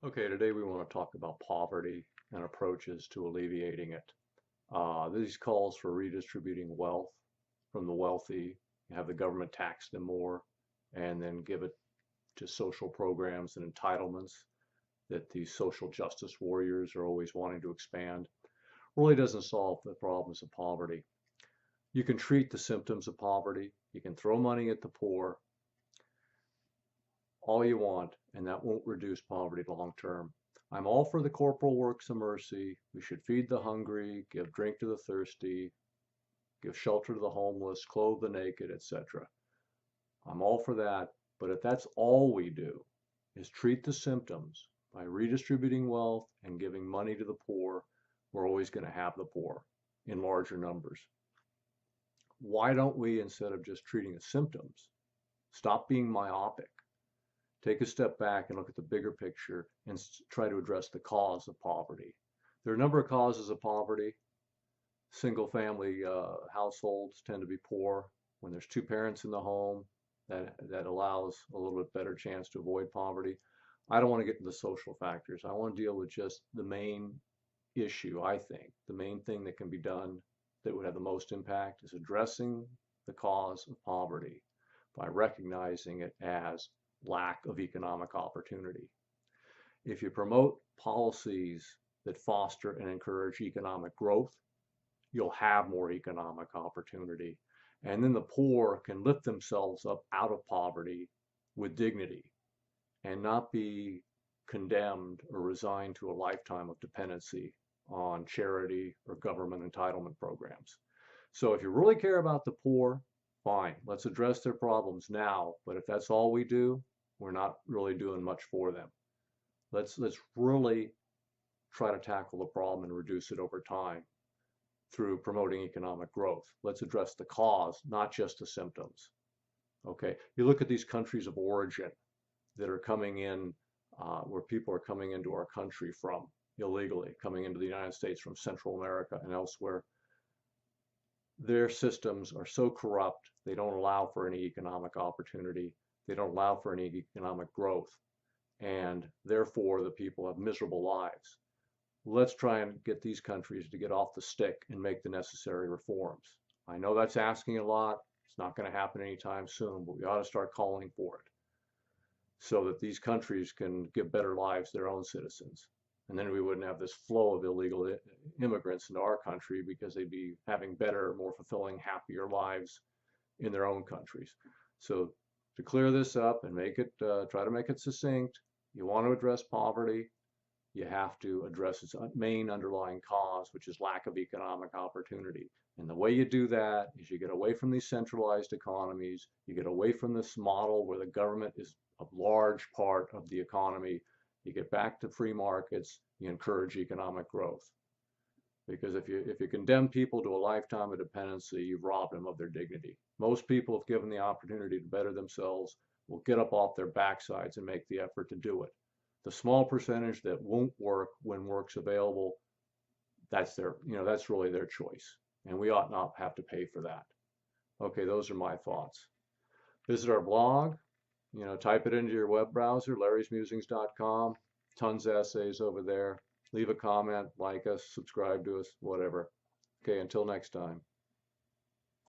Okay, today we want to talk about poverty and approaches to alleviating it. These calls for redistributing wealth from the wealthy, have the government tax them more, and then give it to social programs and entitlements that these social justice warriors are always wanting to expand, really doesn't solve the problems of poverty. You can treat the symptoms of poverty, you can throw money at the poor, all you want, and that won't reduce poverty long term. I'm all for the corporal works of mercy. We should feed the hungry, give drink to the thirsty, give shelter to the homeless, clothe the naked, etc. I'm all for that, but if that's all we do is treat the symptoms by redistributing wealth and giving money to the poor, we're always going to have the poor in larger numbers. Why don't we, instead of just treating the symptoms, stop being myopic, take a step back and look at the bigger picture and try to address the cause of poverty? There are a number of causes of poverty. Single family households tend to be poor. When there's two parents in the home, that allows a little bit better chance to avoid poverty. I don't want to get into the social factors. I want to deal with just the main issue. I think the main thing that can be done that would have the most impact is addressing the cause of poverty by recognizing it as lack of economic opportunity. If you promote policies that foster and encourage economic growth, you'll have more economic opportunity. And then the poor can lift themselves up out of poverty with dignity and not be condemned or resigned to a lifetime of dependency on charity or government entitlement programs. So if you really care about the poor, fine, let's address their problems now. But if that's all we do, we're not really doing much for them. Let's really try to tackle the problem and reduce it over time through promoting economic growth. Let's address the cause, not just the symptoms. Okay, you look at these countries of origin that are coming in, where people are coming into our country from illegally, coming into the United States from Central America and elsewhere. Their systems are so corrupt, they don't allow for any economic opportunity. They don't allow for any economic growth. And therefore, the people have miserable lives. Let's try and get these countries to get off the stick and make the necessary reforms. I know that's asking a lot. It's not going to happen anytime soon, but we ought to start calling for it so that these countries can give better lives to their own citizens. And then we wouldn't have this flow of illegal immigrants into our country because they'd be having better, more fulfilling, happier lives in their own countries. So to clear this up and make it, try to make it succinct, you want to address poverty, you have to address its main underlying cause, which is lack of economic opportunity. And the way you do that is you get away from these centralized economies, you get away from this model where the government is a large part of the economy, you get back to free markets, you encourage economic growth. Because if you condemn people to a lifetime of dependency, you've robbed them of their dignity. Most people, if given the opportunity to better themselves, will get up off their backsides and make the effort to do it. The small percentage that won't work when work's available, that's that's really their choice. And we ought not have to pay for that. Okay, those are my thoughts. Visit our blog, type it into your web browser, larrysmusings.com. Tons of essays over there. Leave a comment, like us, subscribe to us, whatever. Okay, until next time.